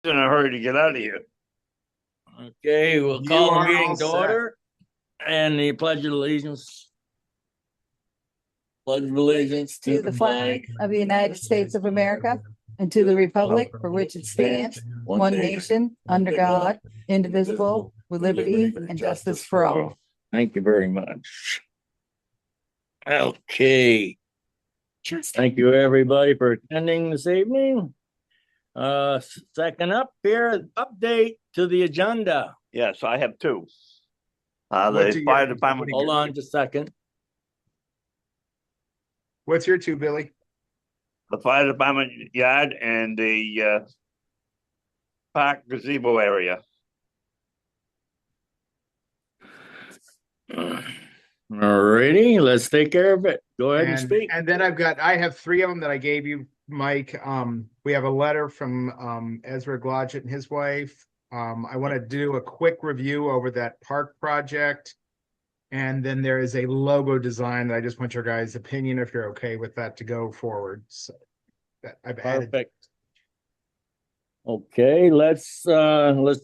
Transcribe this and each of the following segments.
in a hurry to get out of here. Okay, we'll You call the are all meeting to set. order and the pledge of allegiance. Pledge of allegiance To the flag of the United States of America and to the republic for which it stands, one nation, under God, indivisible, with liberty and justice for all. Thank you very much. Okay. Thank you, everybody, for attending this evening. Second up here, update to the agenda. Yes, I have two. What The do you fire have? department. Hold on just a second. What's your two, Billy? The fire department yard and the park gazebo area. Alrighty, let's take care of it. Go ahead and speak. And then I have three of them that I gave you, Mike. We have a letter from Ezra Glodgett and his wife. I want to do a quick review over that park project. And then there is a logo design that I just want your guys' opinion if you're okay with that to go forward. So that I've added. Perfect. Okay, let's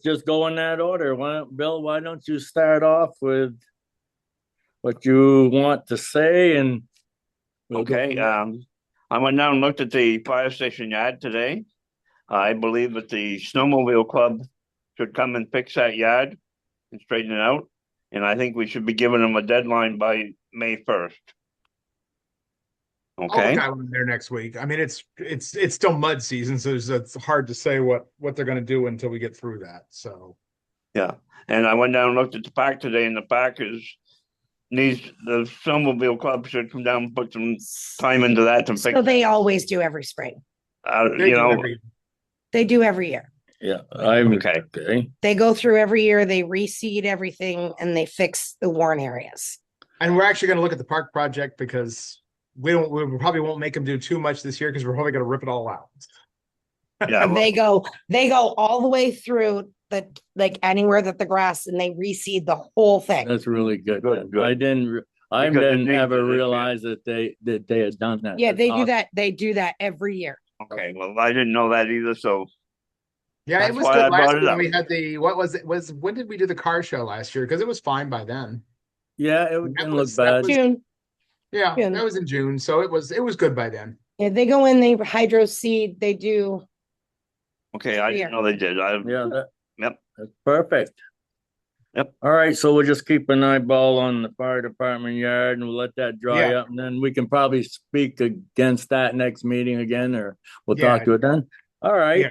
just go in that order. Bill, why don't you start off with what you want to say and we'll go Okay. from there. I went down and looked at the fire station yard today. I believe that the snowmobile club should come and fix that yard and straighten it out. And I think we should be giving them a deadline by May 1st. I'll Okay. look at one there next week. I mean, it's still mud season, so it's hard to say what they're going to do until we get through that. So Yeah. And I went down and looked at the park today, and the park needs the snowmobile club should come down and put some time into that to fix. So they always do every spring. they You do know, every- They do every year. Yeah, I'm Okay. okay. They go through every year, they reseed everything and they fix the worn areas. and we're actually going to look at the park project because we probably won't make them do too much this year because we're probably going to rip it all out. yeah, well, They go all the way through the, like anywhere that the grass, and they reseed the whole thing. That's really good. Good, good. I didn't Because it needs ever it this year. realize that they had done that. Yeah, That's they do awesome. that. They do that every year. okay. Well, I didn't know that either. So Yeah, That's it was why good I last brought it year up. when we had what was it? When did we do the car show last year? Because it was fine by then. Yeah, it That didn't was- look that bad. was- June. Yeah, June. that was in June, so it was good by then. Yeah, they go in, they hydro seed, they do. okay, I didn't know they did. Yeah, Yep. that's perfect. Yep. All right, so we'll just keep an eyeball on the fire department yard and we'll let that dry Yeah. up, and then we can probably speak against that next meeting again, or we'll Yeah. talk to it then. All right. Yeah.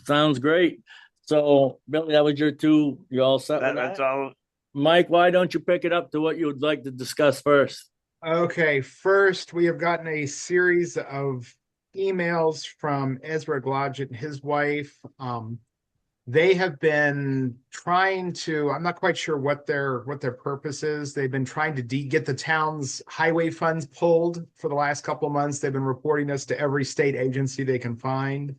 Sounds great. So, Billy, that was your two. You all set with That's that? all. Mike, why don't you pick it up to what you would like to discuss first? Okay, first we have gotten a series of emails from Ezra Glodgett and his wife. They have been trying to, I'm not quite sure what their purpose is. They've been trying to get the town's highway funds pulled for the last couple of months. They've been reporting us to every state agency they can find.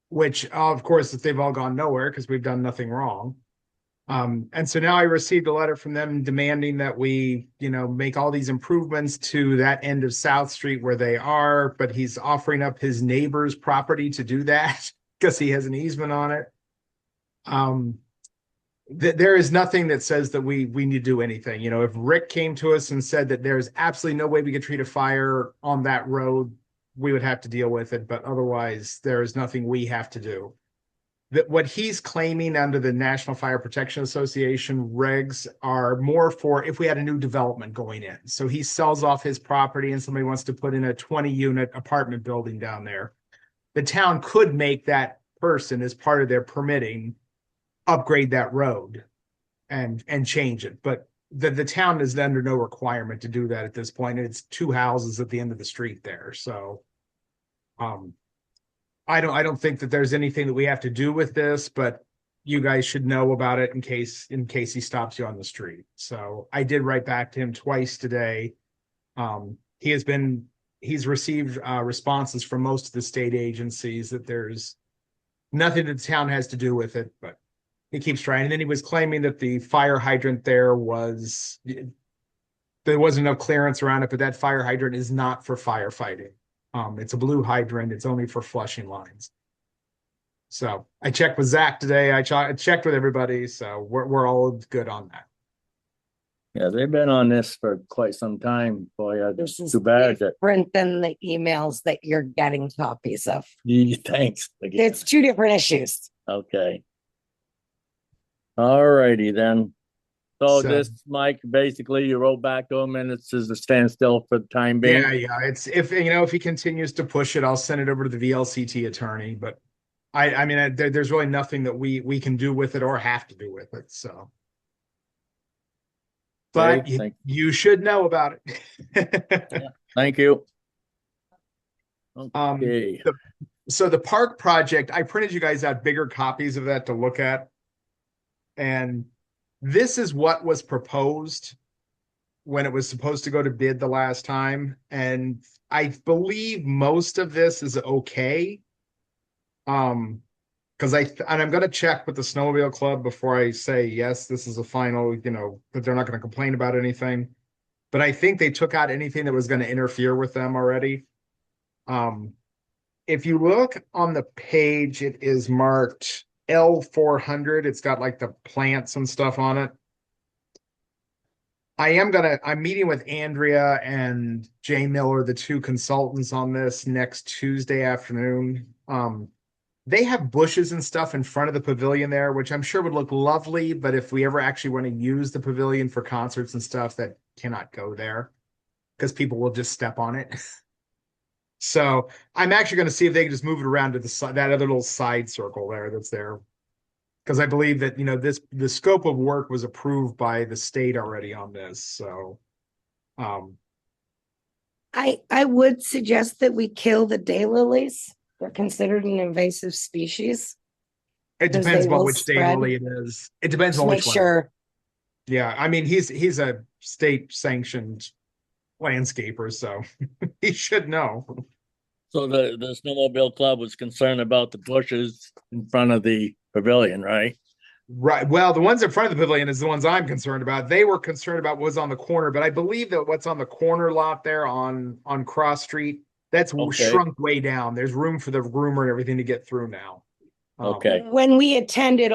Which of course they've all gone nowhere because we've done nothing wrong. And so now I received a letter from them demanding that we, make all these improvements to that end of South Street where they are, but he's offering up his neighbor's property to do that because he has an easement on it. There is nothing that says that we need to do anything. If Rick came to us and said that there's absolutely no way we could treat a fire on that road, we would have to deal with it. But otherwise, there is nothing we have to do. That what he's claiming under the National Fire Protection Association regs are more for if we had a new development going in. So he sells off his property and somebody wants to put in a 20-unit apartment building down there. The town could make that person, as part of their permitting, upgrade that road and change it. But the town is under no requirement to do that at this point. It's two houses at the end of the street there. So I don't think that there's anything that we have to do with this, but you guys should know about it in case he stops you on the street. So I did write back to him twice today. He's received responses from most of the state agencies that there's nothing that the town has to do with it, but he keeps trying. And then he was claiming that the fire hydrant there wasn't enough clearance around it, but that fire hydrant is not for firefighting. It's a blue hydrant. It's only for flushing lines. So I checked with Zach today. I checked with everybody. So we're all good on that. Yeah, they've been on this for quite some time. Boy, This is too bad that different than the emails that you're getting copies of. thanks. again. It's two different issues. Okay. All righty then. So So- this, Mike, basically you wrote back to him and it's just a standstill for the time being. Yeah. It's if he continues to push it, I'll send it over to the VLCT attorney. But I mean, there's really nothing that we can do with it or have to do with it. So, but Okay, you should know about it. Thank you. Um, Okay. So the park project, I printed you guys out bigger copies of that to look at. And this is what was proposed when it was supposed to go to bid the last time. And I believe most of this is okay. Because I'm going to check with the Snowmobile Club before I say, yes, this is a final, that they're not going to complain about anything. But I think they took out anything that was going to interfere with them already. If you look on the page, it is marked L400. It's got like the plants and stuff on it. I'm meeting with Andrea and Jay Miller, the two consultants on this, next Tuesday afternoon. They have bushes and stuff in front of the pavilion there, which I'm sure would look lovely. But if we ever actually want to use the pavilion for concerts and stuff, that cannot go there because people will just step on it. So I'm actually going to see if they can just move it around to that other little side circle there that's there. Because I believe that, the scope of work was approved by the state already on this. So, I would suggest that we kill the daylilies. They're considered an invasive species. it Because depends they on will which spread. daylily it is. It depends Just on make which one. sure. Yeah, I mean, he's a state sanctioned landscaper, so he should know. So the snowmobile club was concerned about the bushes in front of the pavilion, right? Right. Well, the ones in front of the pavilion is the ones I'm concerned about. They were concerned about what was on the corner, but I believe that what's on the corner lot there on Cross Street, that's Okay. shrunk way down. There's room for the groomer and everything to get through now. Okay. When we attended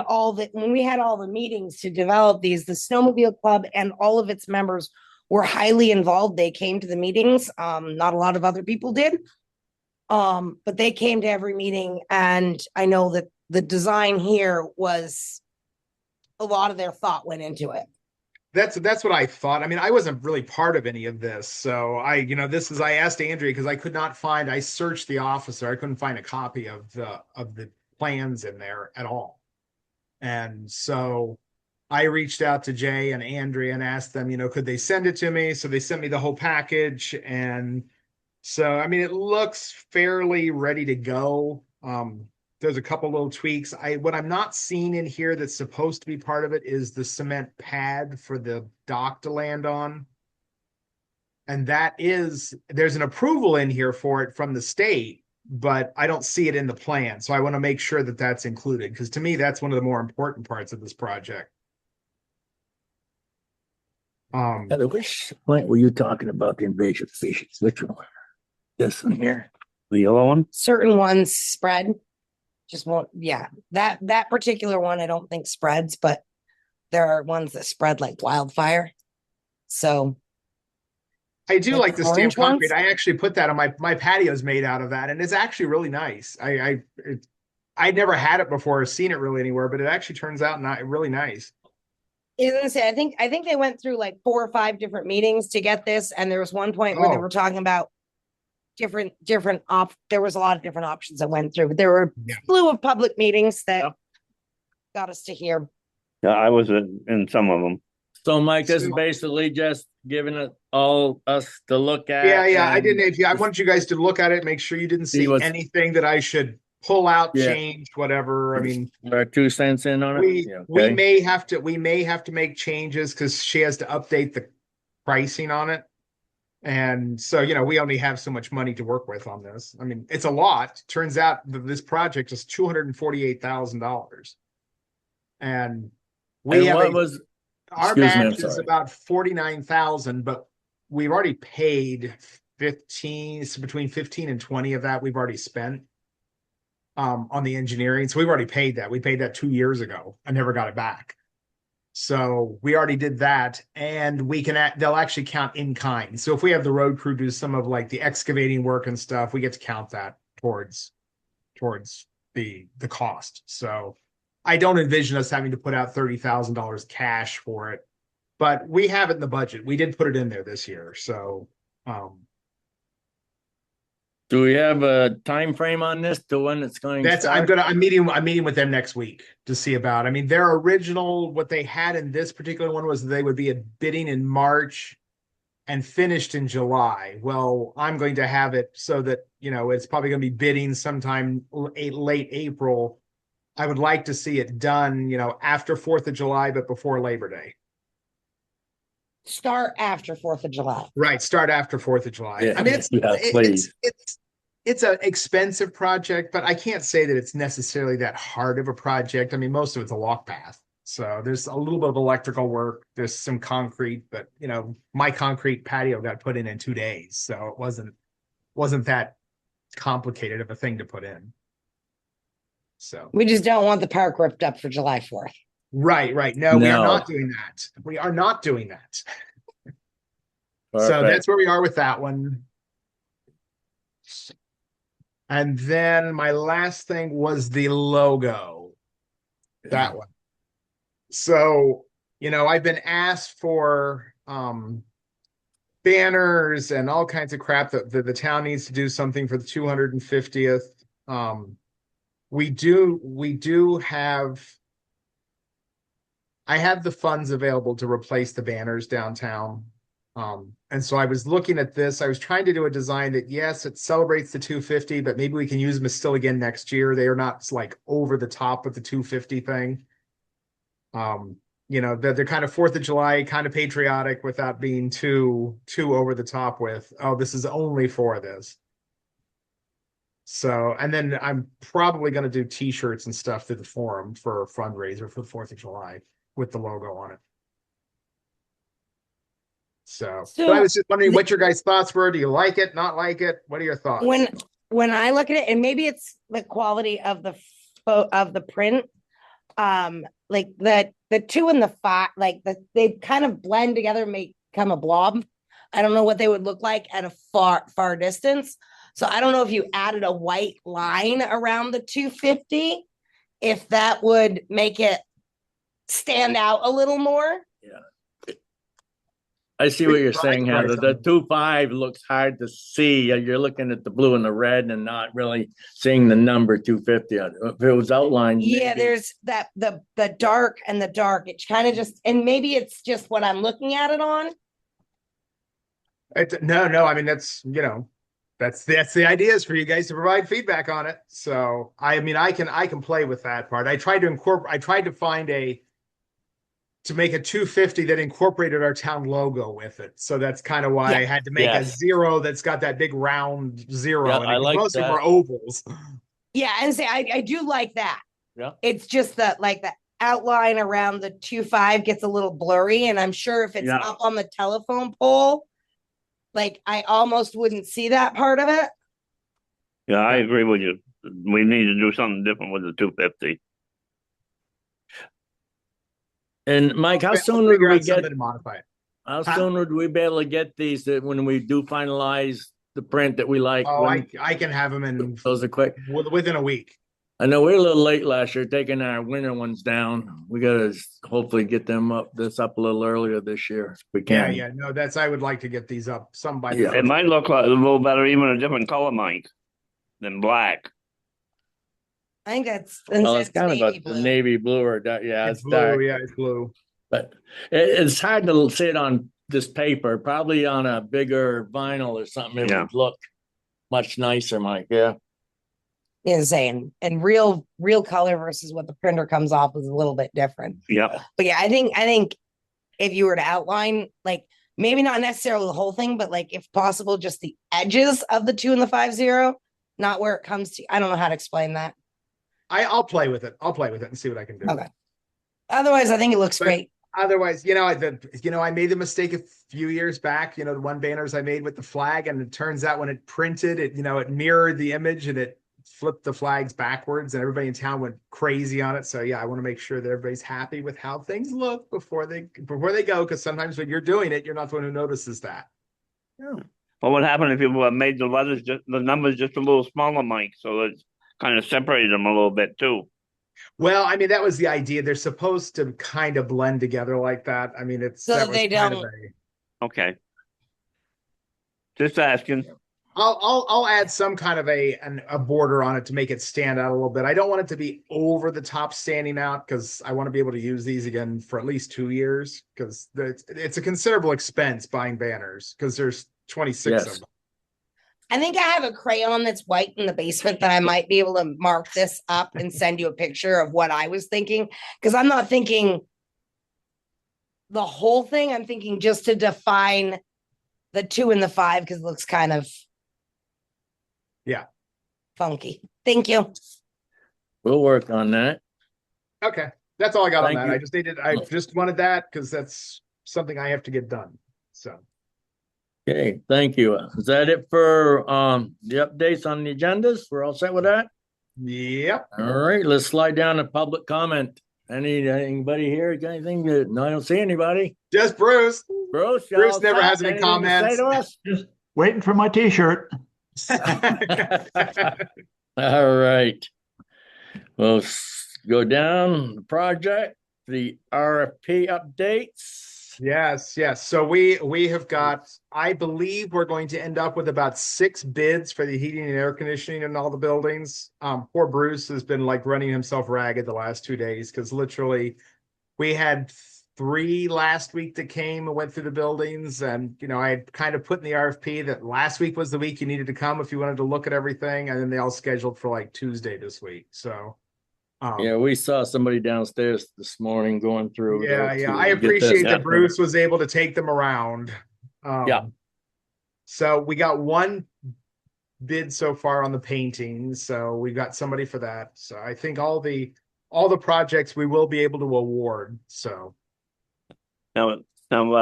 when we had all the meetings to develop these, the Snowmobile Club and all of its members were highly involved. They came to the meetings. Not a lot of other people did. But they came to every meeting, and I know that the design here was a lot of their thought went into it. That's what I thought. I mean, I wasn't really part of any of this. So I asked Andrea because I searched the officer. I couldn't find a copy of the plans in there at all. And so I reached out to Jay and Andrea and asked them, could they send it to me? So they sent me the whole package. And so, I mean, it looks fairly ready to go. There's a couple little tweaks. What I'm not seeing in here that's supposed to be part of it is the cement pad for the dock to land on. And there's an approval in here for it from the state, but I don't see it in the plan. So I want to make sure that that's included, because to me, that's one of the more important parts of this project. Heather, which plant were you talking about, the invasive species? Which one? This one here, the yellow one? Certain ones spread. Just won't, yeah. That particular one I don't think spreads, but there are ones that spread like wildfire. So I do like the orange stamped concrete. ones? I actually put that on my patio's made out of that, and it's actually really nice. I'd never had it before or seen it really anywhere, but it actually turns out really nice. I think they went through like 4 or 5 different meetings to get this, and there was one point where they Oh. were talking about different there was a lot of different options that went through, but there were Yeah. a slew of public meetings that Yeah. got us to here. Yeah, I was in some of them. So Mike, this is So- basically just giving it all us to look at. Yeah. I and- didn't. I want you guys to look at it, make sure you didn't See see what's- anything that I should pull out, Yeah. change, whatever. I mean, Our 2 cents in on it. we Yeah, we okay. may have to make changes because she has to update the pricing on it. And so, we only have so much money to work with on this. I mean, it's a lot. Turns out this project is $248,000. And we And have what was, our excuse me, I'm match is sorry. about 49,000, but we've already paid 15, so between 15 and 20 of that we've already spent. on the engineering. So we've already paid that. We paid that 2 years ago. I never got it back. So we already did that, and they'll actually count in kind. So if we have the road crew do some of like the excavating work and stuff, we get to count that towards the cost. So I don't envision us having to put out $30,000 cash for it, but we have it in the budget. We did put it in there this year. So Do we have a time frame on this to when it's going to start? I'm meeting with them next week to see about. I mean, their original, what they had in this particular one was they would be bidding in March and finished in July. Well, I'm going to have it so that, it's probably going to be bidding sometime late April. I would like to see it done, after 4th of July, but before Labor Day. Start after 4th of July. Right. Start after 4th of July. Yeah. I mean, Please. it's an expensive project, but I can't say that it's necessarily that hard of a project. I mean, most of it's a walk path. So there's a little bit of electrical work. There's some concrete, but my concrete patio got put in 2 days. So it wasn't that complicated of a thing to put in. So We just don't want the park ripped up for July 4th. right. No, we are No. not doing that. We are not doing that. So Perfect. that's where we are with that one. And then my last thing was the logo. That one. So, I've been asked for banners and all kinds of crap that the town needs to do something for the 250th. I have the funds available to replace the banners downtown. And so I was looking at this. I was trying to do a design that, yes, it celebrates the 250, but maybe we can use them still again next year. They are not like over the top with the 250 thing. They're kind of 4th of July, kind of patriotic without being too over the top with, oh, this is only for this. So, and then I'm probably going to do t-shirts and stuff through the forum for a fundraiser for the 4th of July with the logo on it. So but I was just wondering what your guys' thoughts were. Do you like it? Not like it? What are your thoughts? When I look at it, and maybe it's the quality of the print, like the 2 and the 5, they kind of blend together, become a blob. I don't know what they would look like at a far distance. So I don't know if you added a white line around the 250, if that would make it stand out a little more. I see what you're saying, Heather. The 2.5 looks hard to see. You're looking at the blue and the red and not really seeing the number 250. If it was outlined. Yeah, maybe. there's that the dark and the dark. It's kind of just, and maybe it's just what I'm looking at it on. No. I mean, that's the idea is for you guys to provide feedback on it. So I mean, I can play with that part. I tried to find to make a 250 that incorporated our town logo with it. So that's kind of why I had to make a 0 that's got that big round 0. Yeah, and I like most of that. them are ovals. Yeah, and say I do like that. Yeah. It's just that the outline around the 2.5 gets a little blurry, and I'm sure if it's up on the telephone pole, I almost wouldn't see that part of it. Yeah, I agree with you. We need to do something different with the 250. And Mike, how I'll soon would figure we out something get? to modify it. How soon would we be able to get these when we do finalize the print that we like? Oh, I can have them in Those are quick. within a week. I know we're a little late last year taking our winter ones down. We gotta hopefully get them up a little earlier this year if we can. Yeah. No, I would like to get these up some by Yeah. It might look like a little better, even a different color, Mike, than black. I think that's Well, it's kind navy of blue. a navy blue or It's blue. dark. Yeah, it's blue. But it's hard to see it on this paper. Probably on a bigger vinyl or something, it would look much nicer, Mike. Yeah. Insane. And real color versus what the printer comes off is a little bit different. Yeah. But yeah, I think if you were to outline, maybe not necessarily the whole thing, but if possible, just the edges of the 2 and the 5.0, not where it comes to. I don't know how to explain that. I'll play with it. I'll play with it and see what I can do. Okay. Otherwise, I think it looks great. Otherwise, I made the mistake a few years back, the one banners I made with the flag, and it turns out when it printed, it mirrored the image and it flipped the flags backwards and everybody in town went crazy on it. So yeah, I want to make sure that everybody's happy with how things look before they go, because sometimes when you're doing it, you're not the one who notices that. What would happen if you made the numbers just a little smaller, Mike, so it kind of separated them a little bit too? Well, I mean, that was the idea. They're supposed to kind of blend together like that. I mean, So that was they kind of don't- Okay. Just asking. I'll add some kind of a border on it to make it stand out a little bit. I don't want it to be over the top standing out, because I want to be able to use these again for at least 2 years, because it's a considerable expense buying banners, because there's 26 Yes. of them. I think I have a crayon that's white in the basement that I might be able to mark this up and send you a picture of what I was thinking. Because I'm not thinking the whole thing. I'm thinking just to define the 2 and the 5, because it looks kind of funky. Thank you. We'll work on that. Okay, that's all I got Thank on that. you. I just wanted that because that's something I have to get done. So Okay, thank you. Is that it for the updates on the agendas? We're all set with that? yep. All right, let's slide down to public comment. Anybody here got anything? No, I don't see anybody. Just Bruce. Bruce, you Bruce all never set? has any Anything to say comments. to us? Waiting for my t-shirt. All right. We'll go down the project, the RFP updates. Yes. So we have got, I believe we're going to end up with about 6 bids for the heating and air conditioning in all the buildings. Poor Bruce has been like running himself ragged the last 2 days, because literally we had 3 last week that came and went through the buildings. And, I had kind of put in the RFP that last week was the week you needed to come if you wanted to look at everything. And then they all scheduled for like Tuesday this week. So Yeah, we saw somebody downstairs this morning going through. yeah. to I get this appreciate that happening. Bruce was able to take them around. Yeah. So we got 1 bid so far on the painting. So we got somebody for that. So I think all the projects we will be able to award. So Now,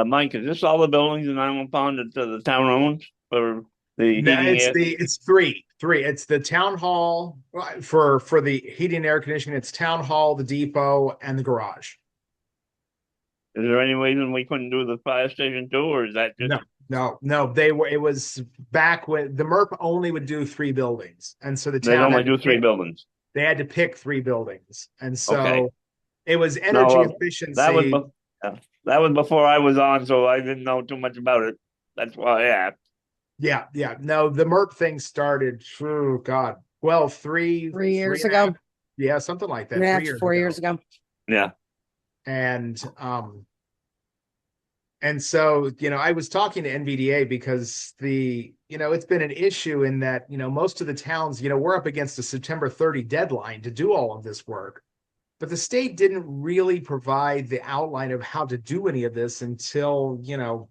Mike, is this all the buildings in Island Pond that the town owns for the heating? no, air? it's three. It's the town hall for the heating and air conditioning. It's town hall, the depot, and the garage. Is there any reason we couldn't do the fire station too, or is that just? No. It was back when the MERP only would do 3 buildings. And so the They town only had to do 3 pick- buildings. They had to pick 3 buildings. And so Okay. it was energy No, efficiency. That was before I was on, so I didn't know too much about it. That's why I asked. Yeah. No, the MERP thing started, oh God, well, 3 years and a half- ago. Yeah, something like that. 3.5 to 4 years ago. Yeah. And so, I was talking to NVDA because it's been an issue in that, most of the towns, we're up against a September 30 deadline to do all of this work. But the state didn't really provide the outline of how to do any of this until,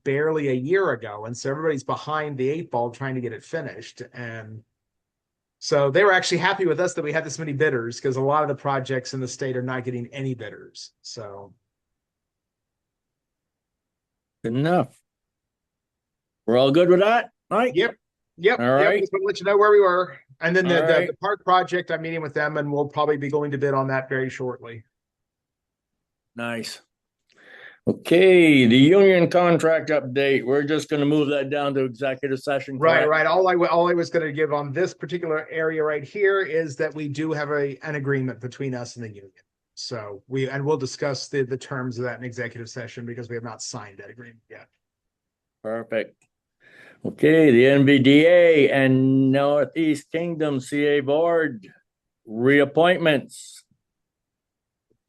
barely a year ago. And so everybody's behind the 8 ball trying to get it finished. And so they were actually happy with us that we had this many bidders, because a lot of the projects in the state are not getting any bidders. So Good enough. We're all good with that, Mike? Yep. All right. Just want to let you know where we were. And then All the right. park project, I'm meeting with them, and we'll probably be going to bid on that very shortly. Nice. Okay, the union contract update. We're just gonna move that down to executive session. correct? Right. All I was going to give on this particular area right here is that we do have an agreement between us and the union. So we'll discuss the terms of that in executive session, because we have not signed that agreement yet. Perfect. Okay, the NVDA and Northeast Kingdom CA Board reappointments.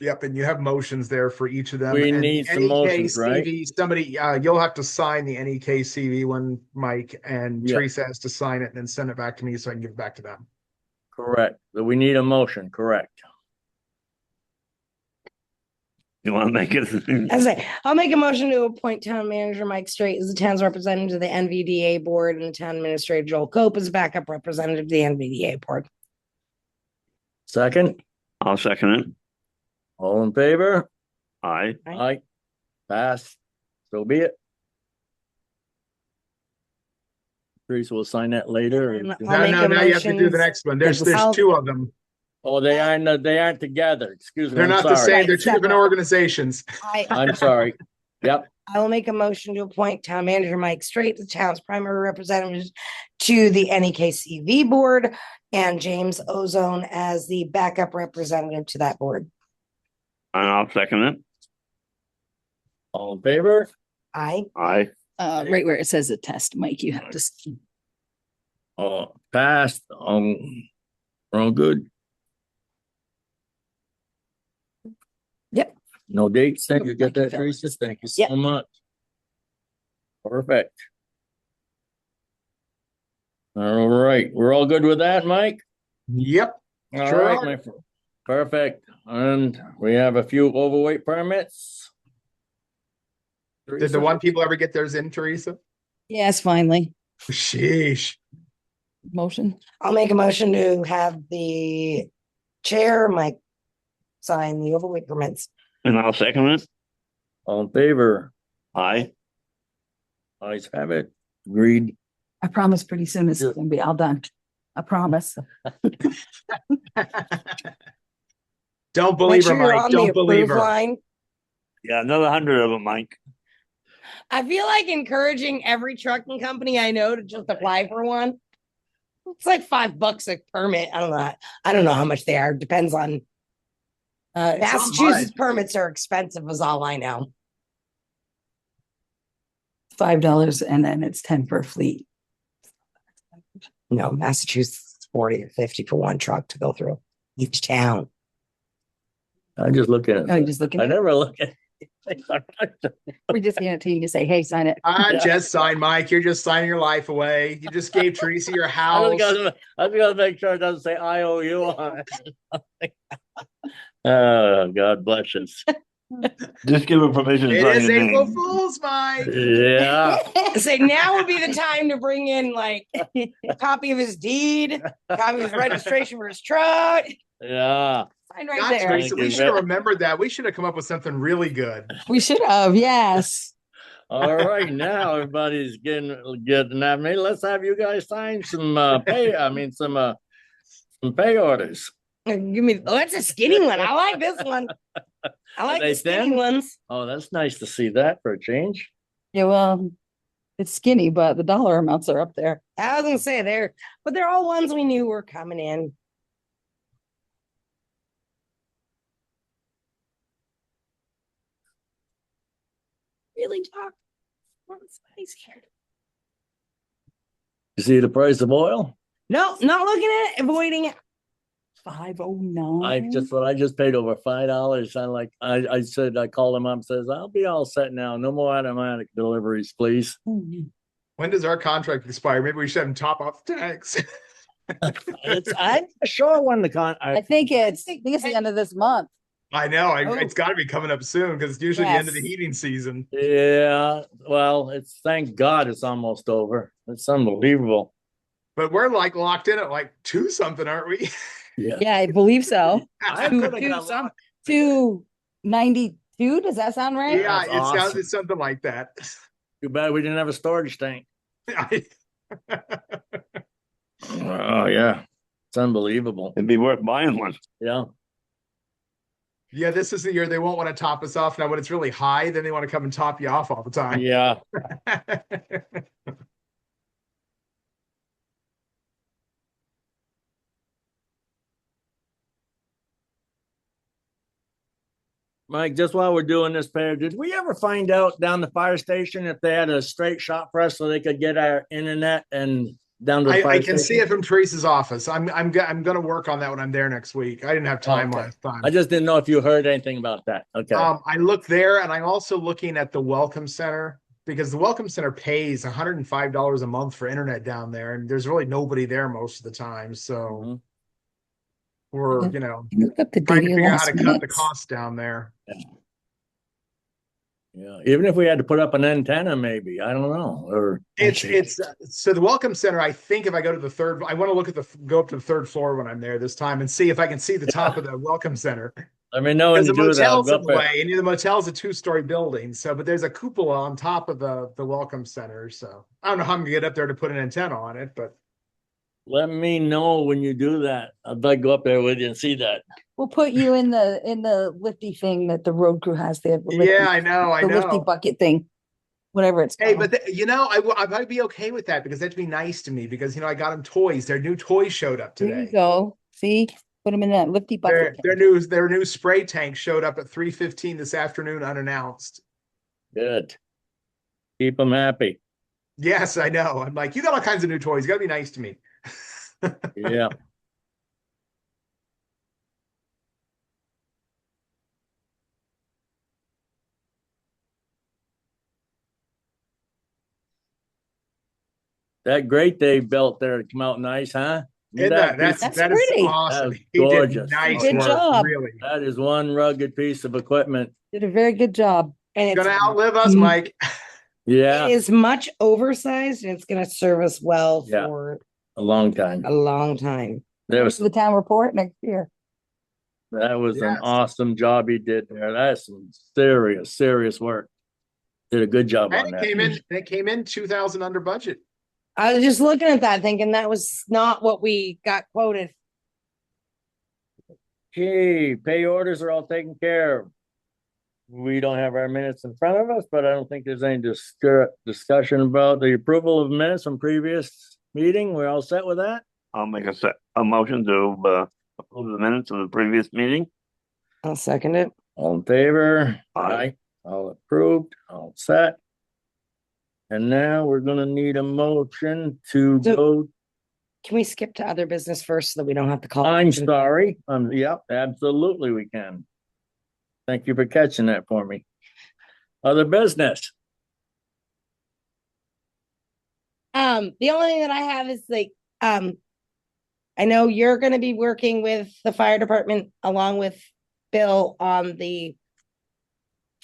Yep, and you have motions there for each of them. We And need some motions, right? NEKCV, somebody, you'll have to sign the NEKCV one, Mike, and Yeah. Teresa has to sign it and then send it back to me so I can give it back to them. Correct. So we need a motion, correct? You want to make it? I'll make a motion to appoint town manager Mike Straight as the town's representative to the NVDA board, and the town administrator Joel Cope as backup representative to the NVDA board. Second, I'll second it. all in favor? Aye. Aye. Pass. So be it. Teresa will sign that later. And or- I'll make No, a now you have to do the motion. next one. There's I'll- two of them. Oh, they aren't together. Excuse me. They're I'm not the sorry. same. Right, They're two different separate. organizations. I'm sorry. Yep. I will make a motion to appoint town manager Mike Straight, the town's primary representative to the NEKCV board, and James Ozone as the backup representative to that board. And I'll second it. All in favor? I, Aye. Right where it says a test, Mike, you have to. Oh, passed. We're all good. Yep. No dates, then you get Thank you, that, Phil. Teresa? Thank you Yep. so much. Perfect. All right, we're all good with that, Mike? Yep. All Sure right, are. my friend. Perfect. And we have a few overweight permits. Did Teresa? the one people ever get theirs in, Teresa? Yes, finally. Sheesh. Motion. I'll make a motion to have the chair, Mike, sign the overweight permits. And I'll second it. All in favor? Aye. Ayes have it. Agreed. I promise pretty soon it's gonna be all done. I promise. Don't Make believe her, sure you're Mike. on the Don't believe approved her. line. Yeah, another 100 of them, Mike. I feel like encouraging every trucking company I know to just apply for one. It's like $5 a permit. I don't know how much they are. Depends on Massachusetts permits are expensive is all I know. $5 and then it's 10 per fleet. No, Massachusetts is 40 or 50 for one truck to go through each town. I just look at Oh, you it. just looking, I never look at it. we just hand it to you to say, hey, sign it. I Yeah. just signed, Mike. You're just signing your life away. You just gave Teresa your I house. was gonna make sure it doesn't say IOU on it. Oh, God bless us. Just give her permission to It sign is your April name. Fool's, Mike. Yeah. Say now would be the time to bring in like a copy of his deed, copy of his registration for his truck. Yeah. Sign right God, there. Teresa, Thank we you, should have Vic. remembered that. We should have come up with something really good. We should have, yes. All right, now everybody's getting at me. Let's have you guys sign some some pay orders. Give me, oh, that's a skinny one. I like this one. I like they the skinny thin? ones. Oh, that's nice to see that for a change. Yeah, well, it's skinny, but the dollar amounts are up there. I was gonna say but they're all ones we knew were coming in. Really talk. You see the price of oil? No, not looking at it, avoiding it. 509. I just paid over $5. I said I called him up, says I'll be all set now. No more automatic deliveries, please. When does our contract expire? Maybe we should have them top off the tanks. I'm sure when the I think it's the end of this month. I know. Oh. It's got to be coming up soon because it's usually the end of the Yes. heating season. Yeah, well, thank God it's almost over. It's unbelievable. But we're like locked in at like 2 something, aren't we? Yeah. Yeah, I believe so. I Two- could've two got some- locked. 292, does that sound right? Yeah, That's it sounds awesome. it's something like that. Too bad we didn't have a storage tank. Oh yeah, it's unbelievable. It'd be worth buying one. Yeah. Yeah, this is the year they won't want to top us off. Now, when it's really high, then they want to come and top you off all the time. Yeah. Mike, just while we're doing this, Pear, did we ever find out down the fire station if they had a straight shot for us so they could get our internet and down to the fire I can see station? it from Teresa's office. I'm going to work on that when I'm there next week. I didn't have time Okay. last time. I just didn't know if you heard anything about that. Okay. I looked there, and I'm also looking at the Welcome Center because the Welcome Center pays $105 a month for internet down there, and there's really nobody there most of the time. So Mhm. we're Look up the trying to date of figure out how last to cut the minutes. cost down there. Yeah. Even if we had to put up an antenna, maybe, I don't know. Or It's so the Welcome Center. I think if I go to the third, I want to go up to the third floor when I'm there this time and see if I can see the top of the Welcome Center. Let me know when Because you the do that. I'll motel's go in up the there. way, and the motel's a two-story building, so, but there's a cupola on top of the welcome center, so. I don't know how I'm gonna get up there to put an antenna on it, but Let me know when you do that. I'd like to go up there with you and see that. We'll put you in the lifty thing that the road crew has there. the yeah, lifty- I The lifty know. bucket thing, whatever it's Hey, called. but I might be okay with that because that'd be nice to me because, I got them toys. Their new toys showed up There you today. go. See, put them in that lifty bucket. Their new spray tank showed up at 3:15 this afternoon unannounced. Good. Keep them happy. Yes, I know. I'm like, you got all kinds of new toys. You gotta be nice to me. Yeah. That grate they built there to come out nice, huh? And that piece- That's that is pretty. awesome. That is He did gorgeous. nice Good work, job. really. that is one rugged piece of equipment. Did a very good job. And it's Gonna outlive us, Mm. Mike. Yeah, it is much oversized and it's gonna serve us well Yeah. for a long time. a long time. There Goes to was the town report next year. that was an Yes. awesome job he did there. That's some serious work. Did a good job on And that. it came in 2,000 under budget. I was just looking at that thinking that was not what we got quoted. Okay, pay orders are all taken care of. We don't have our minutes in front of us, but I don't think there's any discussion about the approval of minutes from previous meeting. We're all set with that? I'll make a motion to approve the minutes of the previous meeting. I'll second it. All in favor? Aye. All approved, all set. And now we're gonna need a motion to So- go, Can we skip to other business first so that we don't have to call? I'm sorry, yep, absolutely we can. Thank you for catching that for me. Other business, The only thing that I have is I know you're gonna be working with the fire department along with Bill on the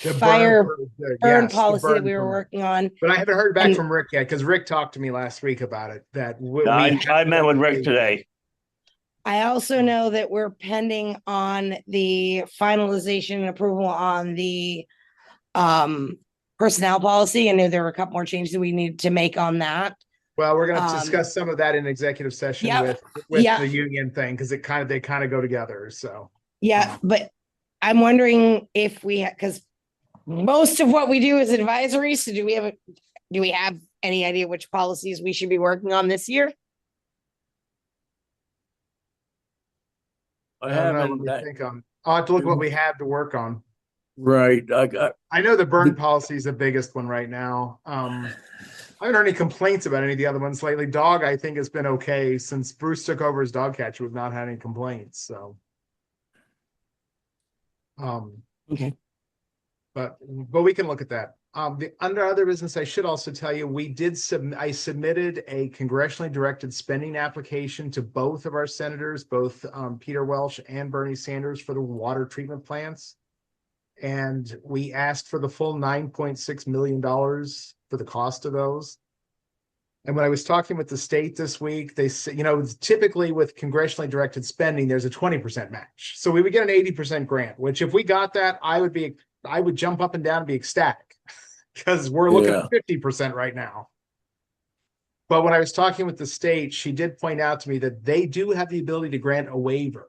The fire burn yes, the policy that burn we were permit. working on. But I haven't heard back And- from Rick yet because Rick talked to me last week about it. I met with Rick today. I also know that we're pending on the finalization and approval on the personnel policy. I knew there were a couple more changes that we need to make on that. Well, we're gonna Um, discuss some of that in executive session Yep, with yep. the union thing because they kind of go together. So Yeah, but I'm wondering if because most of what we do is advisory. So do we have any idea which policies we should be working on this year? I I don't know, haven't, let me think I'll have to look what we have to work on. right, I know the burn policy is the biggest one right now. I haven't heard any complaints about any of the other ones lately. Dog, I think, has been okay since Bruce took over as dog catcher. We've not had any complaints, so. Okay. But we can look at that. Under other business, I should also tell you, I submitted a congressionally directed spending application to both of our senators, both Peter Welch and Bernie Sanders, for the water treatment plants. And we asked for the full $9.6 million for the cost of those. And when I was talking with the state this week, they said, typically with congressionally directed spending, there's a 20% match. So we would get an 80% grant, which if we got that, I would jump up and down and be ecstatic because we're looking at 50% right now. But when I was talking with the state, she did point out to me that they do have the ability to grant a waiver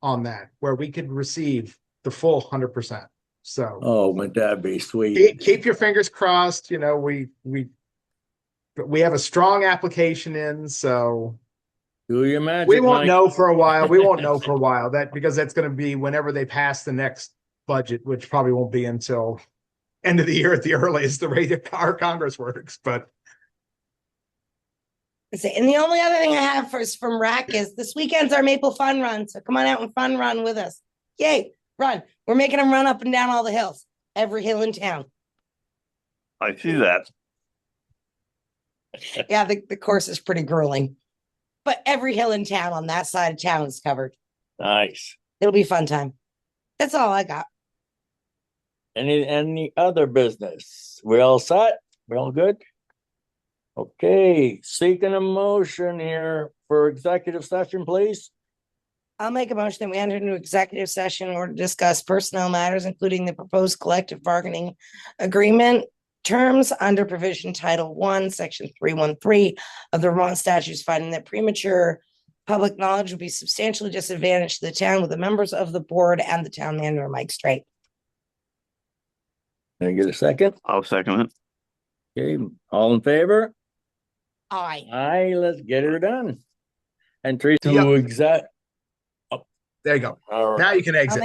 on that, where we could receive the full 100%. So, oh, would that be sweet? keep your fingers crossed. We have a strong application in, so Do your magic, we won't Mike. know for a while. We won't know for a while because that's going to be whenever they pass the next budget, which probably won't be until end of the year at the earliest, the rate our Congress works. But And the only other thing I have from RAC is this weekend's our Maple Fun Run. So come on out and fun run with us. Yay, run. We're making them run up and down all the hills, every hill in town. I see that. Yeah, the course is pretty grueling, but every hill in town on that side of town is covered. Nice. It'll be a fun time. That's all I got. Any other business? We all set? We all good? Okay, seeking a motion here for executive session, please. I'll make a motion that we enter into executive session or to discuss personnel matters, including the proposed collective bargaining agreement terms under provision Title 1, Section 313 of the Vermont statutes, finding that premature public knowledge would be substantially disadvantaged to the town with the members of the board and the town manager, Mike Straight. Can I get a second? I'll second it. Okay, all in favor? Aye. Aye, let's get her done. And Teresa, Yep. who exact, There you go. all right, Now you can I'll exit.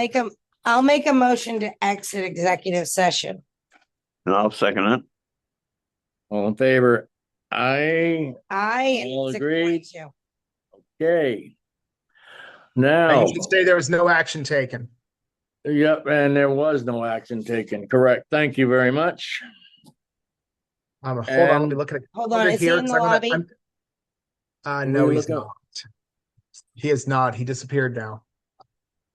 make a motion to exit executive session. And I'll second it. all in favor? Aye, Aye. All and agreed. 6.2. okay. And Now, you should say there was no action taken. yep, and there was no action taken, correct. Thank you very much. Hold on, let me And- look at it. Hold on, over is he here, in 'cause the I'm lobby? gonna- Will no, you he's look up- not. He is not. He disappeared now.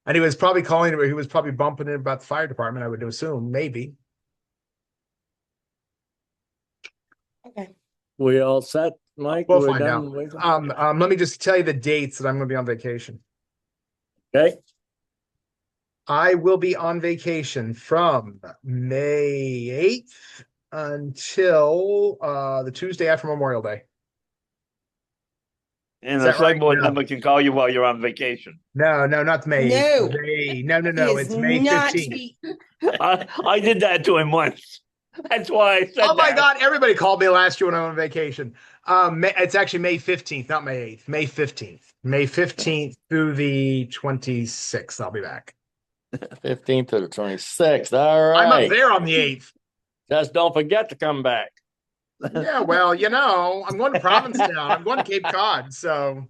And he was probably calling, he was probably bumping in about the fire department, I would assume, maybe. Okay. We all set, Mike? We'll We're find done out. with- Let me just tell you the dates that I'm gonna be on vacation. Okay, I will be on vacation from May 8th until the Tuesday after Memorial Day. And Is the that right? Selectboard No. number can call you while you're on vacation. No, not May. No. No, He it's is May not to 15th. be- I did that to him once. That's why I said Oh my that. God, everybody called me last year when I went on vacation. It's actually May 15th, not May 8th, May 15th. May 15th through the 26th, I'll be back. 15th to the 26th, all I'm up right. there on the 8th. Just don't forget to come back. Yeah, well, I'm going to Provincetown. I'm going to Cape Cod. So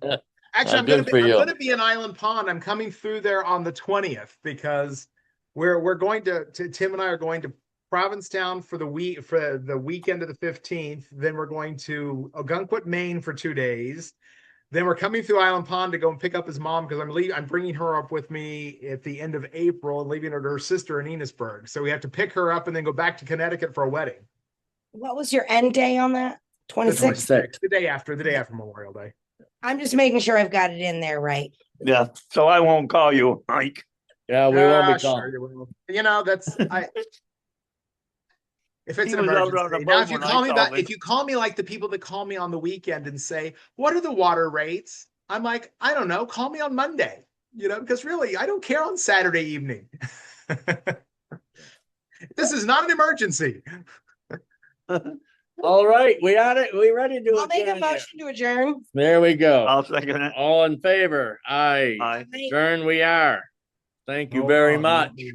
actually, Good for you. I'm gonna be in Island Pond. I'm coming through there on the 20th because we're going to Tim and I are going to Provincetown for the weekend of the 15th. Then we're going to Ogunquit, Maine for 2 days. Then we're coming through Island Pond to go and pick up his mom because I'm bringing her up with me at the end of April and leaving her to her sister in Enosburg. So we have to pick her up and then go back to Connecticut for a wedding. What was your end day on that? The 26? 26th. The day after Memorial Day. I'm just making sure I've got it in there right. Yeah, so I won't call you, Mike. Yeah, we won't be Sure calling. you will. That's if it's He an was out on emergency. a Now, boat if you when I call me called back, him. if you call me like the people that call me on the weekend and say, "What are the water rates?" I'm like, I don't know. Call me on Monday. Because really, I don't care on Saturday evening. This is not an emergency. All right, we got it. We ready to I'll make a adjourn here. motion to adjourn. There we go. I'll second it. All in favor? Aye. Aye. Adjourn we are. Thank you Hold very on, much. let me